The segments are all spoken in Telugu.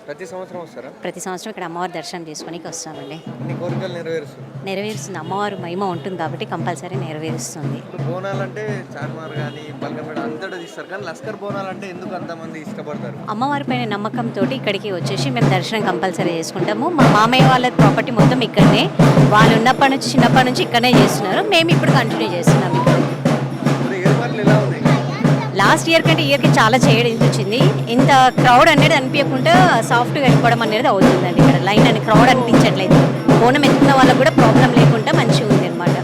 ప్రతి సంవత్సరం వస్తారా? ప్రతి సంవత్సరం ఇక్కడ అమ్మవారి దర్శనం చేసుకోనికి వస్తామండి. అన్ని కోరికలు నెరవేరుస్తుంది. నెరవేరుస్తుంది, అమ్మవారు మహిమ ఉంటుంది కాబట్టి కంపల్సరీ నెరవేరుస్తుంది. ఇప్పుడు బోనాలంటే చార్మార్ కానీ బల్గంపేట అంతటా తీస్తారు, కానీ లస్కర్ బోనాలంటే ఎందుకు అంతమంది ఇష్టపడతారు? అమ్మవారి పైన నమ్మకంతో ఇక్కడికి వచ్చేసి మేము దర్శనం కంపల్సరీ చేసుకుంటాము. మా మామయ్య వాళ్ళ ప్రాపర్టీ మొత్తం ఇక్కడనే, వాళ్ళు ఉన్నప్పటి నుంచి చిన్నప్పటి నుంచి ఇక్కడనే చేస్తున్నారు. మేము ఇప్పుడు కంటిన్యూ చేస్తున్నాం ఇక్కడ. ఇప్పుడు ఏర్పాట్లు ఎలా ఉన్నాయి? లాస్ట్ ఇయర్ కంటే ఇయర్కి చాలా చేయడం వచ్చింది. ఇంత క్రౌడ్ అనేది అనిపించకుండా సాఫ్ట్గా వెళ్ళిపోవడం అనేది అవుతుందండి. ఇక్కడ లైన్ అని క్రౌడ్ అనిపించట్లేదు. బోనం ఎత్తుకున్న వాళ్ళకు కూడా ప్రాబ్లం లేకుండా మంచిగా ఉంది అనమాట.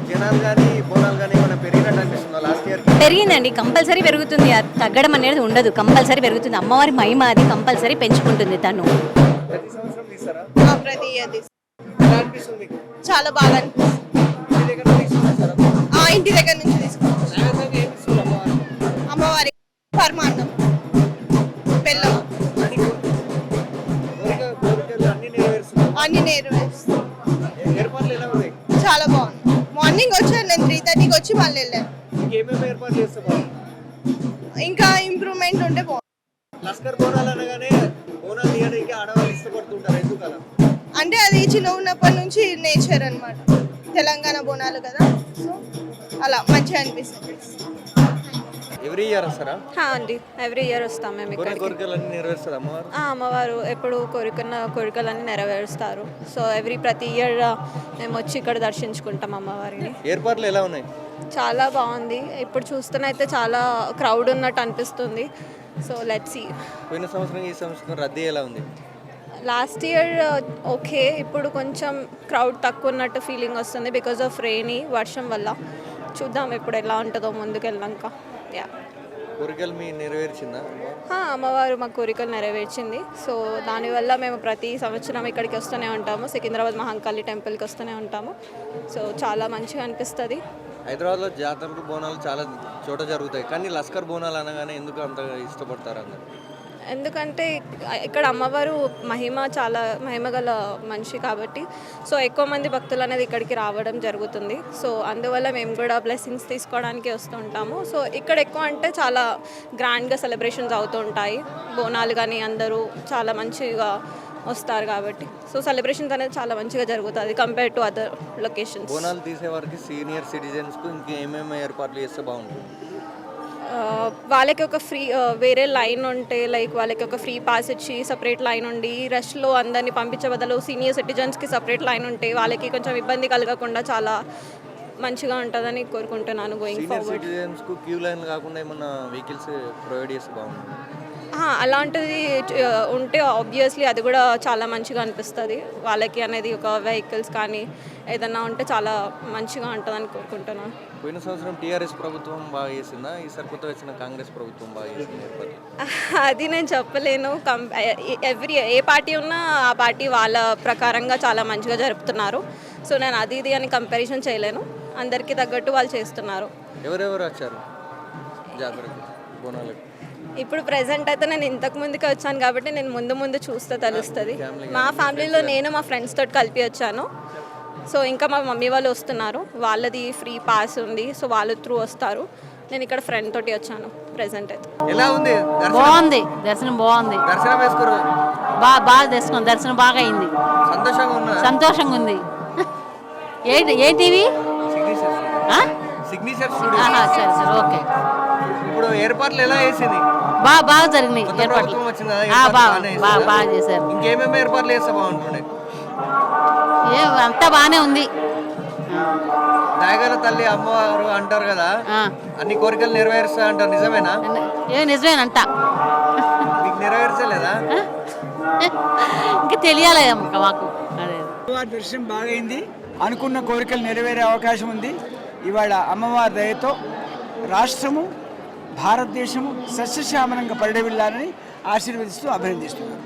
జనాలు కానీ బోనాలు కానీ ఏమైనా పెరిగినట్టు అనిపిస్తుందా లాస్ట్ ఇయర్? పెరిగిందండి, కంపల్సరీ పెరుగుతుంది. తగ్గడం అనేది ఉండదు, కంపల్సరీ పెరుగుతుంది. అమ్మవారి మహిమ అది కంపల్సరీ పెంచుకుంటుంది తను. ప్రతి సంవత్సరం తీస్తారా? ప్రతి ఇయర్ ఎలా అనిపిస్తుంది మీకు? చాలా బాగా అనిపిస్తుంది. ఇంటి దగ్గర నుంచి తీసుకొస్తారా? ఇంటి దగ్గర నుంచి తీసుకుంటాం. నైవేద్యంగా ఏమి ఇస్తుంది అమ్మవారు? అమ్మవారి పరమాన్నం, బెల్లం కోరికలు అన్ని నెరవేరుస్తుంది. అన్ని నెరవేరుస్తాం. ఏర్పాట్లు ఎలా ఉన్నాయి? చాలా బాగుంది. మార్నింగ్ వచ్చాను నేను, 3:30కి వచ్చి మళ్ళీ వెళ్ళాను. ఇంకేమేమి ఏర్పాట్లు చేస్తాం? ఇంకా ఇంప్రూవ్మెంట్ ఉంటే బాగుంది. లస్కర్ బోనాలు అనగానే బోనాలు తీయడానికి ఆడవాళ్ళు ఇష్టపడుతుంటారు, ఎందుకు అలా? అంటే అది చిన్న ఉన్నప్పటి నుంచి నేచర్ అన్నమాట. తెలంగాణ బోనాలు కదా, సో అలా మంచిగా అనిపిస్తుంది. ఎవ్రీ ఇయర్ వస్తారా? అండి, ఎవ్రీ ఇయర్ వస్తాం మేము ఇక్కడికి. కోరికలు అన్ని నెరవేరుస్తుంది అమ్మవారు. అమ్మవారు ఎప్పుడు కోరుకున్న కోరికలన్నీ నెరవేరుస్తారు. సో ప్రతి ఇయర్ మేము వచ్చి ఇక్కడ దర్శించుకుంటాం అమ్మవారిని. ఏర్పాట్లు ఎలా ఉన్నాయి? చాలా బాగుంది. ఇప్పుడు చూస్తేనైతే చాలా క్రౌడ్ ఉన్నట్టు అనిపిస్తుంది. So let's see. పోయిన సంవత్సరం ఈ సంవత్సరం రద్దీ ఎలా ఉంది? లాస్ట్ ఇయర్ ఓకే, ఇప్పుడు కొంచెం క్రౌడ్ తక్కువ ఉన్నట్టు ఫీలింగ్ వస్తుంది బికాజ్ ఆఫ్ రెయినీ, వర్షం వల్ల. చూద్దాం ఇప్పుడు ఎలా ఉంటుందో ముందుకు వెళ్ళాక. యా, కోరికలు మీ నెరవేర్చిందా? అమ్మవారు మా కోరికలు నెరవేర్చింది. సో దానివల్ల మేము ప్రతి సంవత్సరం ఇక్కడికి వస్తూనే ఉంటాము. సికింద్రాబాద్ మహంకాళి టెంపుల్కి వస్తూనే ఉంటాము. సో చాలా మంచిగా అనిపిస్తుంది. హైదరాబాద్లో జాతరలు బోనాలు చాలా చోట జరుగుతాయి, కానీ లస్కర్ బోనాలు అనగానే ఎందుకు అంత ఇష్టపడతారు అందరు? ఎందుకంటే ఇక్కడ అమ్మవారు చాలా మహిమ గల మనిషి కాబట్టి సో ఎక్కువ మంది భక్తులు అనేది ఇక్కడికి రావడం జరుగుతుంది. సో అందువల్ల మేము కూడా బ్లెస్సింగ్స్ తీసుకోవడానికి వస్తూ ఉంటాము. సో ఇక్కడ ఎక్కువ అంటే చాలా గ్రాండ్గా సెలబ్రేషన్స్ అవుతూ ఉంటాయి. బోనాలు కానీ అందరూ చాలా మంచిగా వస్తారు కాబట్టి సో సెలబ్రేషన్స్ అనేది చాలా మంచిగా జరుగుతుంది compare to other locations. Bonalu తీసేవారికి సీనియర్ సిటిజన్స్కు ఇంకేమేమి ఏర్పాట్లు చేస్తే బాగుంటుంది? వాళ్ళకి ఒక ఫ్రీ వేరే లైన్ ఉంటే, లైక్ వాళ్ళకి ఒక ఫ్రీ పాస్ ఇచ్చి సపరేట్ లైన్ ఉండి రష్లో అందరినీ పంపించే బదులు సీనియర్ సిటిజన్స్కి సపరేట్ లైన్ ఉంటే వాళ్ళకి కొంచెం ఇబ్బంది కలగకుండా చాలా మంచిగా ఉంటుందని కోరుకుంటున్నాను. గోయింగ్ ఫార్వర్డ్ సిటిజన్స్కు క్యూ లైన్ కాకుండా ఏమన్నా వెహికల్స్ ప్రొవైడ్ చేస్తే బాగుంటుంది. అలాంటిది ఉంటే ఆబ్వియస్లీ అది కూడా చాలా మంచిగా అనిపిస్తుంది వాళ్ళకి అనేది. ఒక వెహికల్స్ కానీ ఏదన్నా ఉంటే చాలా మంచిగా ఉంటుందని కోరుకుంటున్నాను. పోయిన సంవత్సరం టీఆర్ఎస్ ప్రభుత్వం బాగా చేసిందా? ఈసారి కొత్త వచ్చిన కాంగ్రెస్ ప్రభుత్వం బాగా చేసింది? అది నేను చెప్పలేను. ఏ పార్టీ ఉన్నా ఆ పార్టీ వాళ్ళ ప్రకారంగా చాలా మంచిగా జరుపుతున్నారు. సో నేను అది ఇది అని కంపారిజన్ చేయలేను. అందరికీ తగ్గట్టు వాళ్ళు చేస్తున్నారు. ఎవరెవరు వచ్చారు జాతరకి బోనాలకి? ఇప్పుడు ప్రెసెంట్ అయితే నేను ఇంతకు ముందుకే వచ్చాను కాబట్టి నేను ముందు చూస్తే తెలుస్తుంది. మా ఫ్యామిలీలో నేను మా ఫ్రెండ్స్ తోటి కలిపి వచ్చాను. సో ఇంకా మా మమ్మీ వాళ్ళు వస్తున్నారు, వాళ్ళది ఫ్రీ పాస్ ఉంది. సో వాళ్ళు త్రూ వస్తారు. నేను ఇక్కడ ఫ్రెండ్ తోటి వచ్చాను ప్రెసెంట్ అయితే. ఎలా ఉంది? బాగుంది, దర్శనం బాగుంది. దర్శనం వేసుకోరు? బాగా దర్శనం దర్శనం బాగా అయింది. సంతోషంగా ఉంది. ఏంటివి? సిగ్నేచర్ సరే సరే, ఓకే. ఇప్పుడు ఏర్పాట్లు ఎలా చేసింది? బాగా జరిగినాయి ఏర్పాట్లు. బాగా చేశారు. ఇంకేమేమి ఏర్పాట్లు చేస్తే బాగుంటుండే? అంతా బాగానే ఉంది. దయగల తల్లి అమ్మవారు అంటారు కదా, అన్ని కోరికలు నెరవేరుస్తా అంటారు, నిజమేనా? నిజమేనంట. మీకు నెరవేర్చలేదా? ఇంకా తెలియాలి మాకు. అమ్మవారి దర్శనం బాగా అయింది. అనుకున్న కోరికలు నెరవేరే అవకాశం ఉంది. ఇవాళ అమ్మవారి దయతో రాష్ట్రము భారతదేశము సస్యశ్యామలంగా పరిడవిల్లాలని ఆశీర్వదిస్తూ అభినందిస్తున్నారు.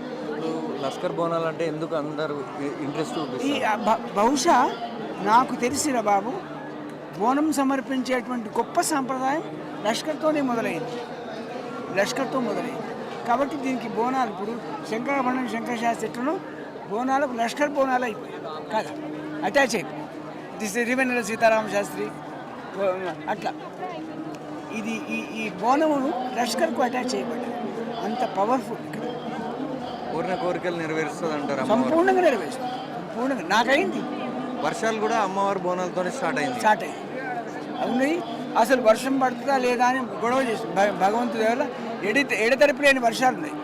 లస్కర్ బోనాలు అంటే ఎందుకు అందరూ ఇంట్రెస్ట్? ఈ బహుశా నాకు తెలిసిన బాబు బోనం సమర్పించేటువంటి గొప్ప సాంప్రదాయం లష్కర్తోనే మొదలైంది. కాబట్టి దీనికి బోనాలు ఇప్పుడు శంకరభరణం శంకరశాస్త్రిలో బోనాలకు లష్కర్ బోనాలు అయిపోయాయి కదా, అటాచ్ అయిపోయి. దిస్ రివెన్నెల సీతారామ శాస్త్రి అట్లా ఇది ఈ బోనమును లష్కర్కు అటాచ్ చేయబడ్డాయి. అంత పవర్ఫుల్ ఇక్కడ. కోరిన కోరికలు నెరవేరుస్తుంది అంటారు అమ్మవారు. సంపూర్ణంగా నెరవేరుస్తుంది. సంపూర్ణంగా నాకైంది. వర్షాలు కూడా అమ్మవారి బోనాలతోనే స్టార్ట్ అయింది. స్టార్ట్ అయ్యింది. అవునాయి. అసలు వర్షం పడుతుందా లేదా అని గొడవ చేసి భగవంతుడి వల్ల ఎడతెరిపి లేని వర్షాలు ఉన్నాయి.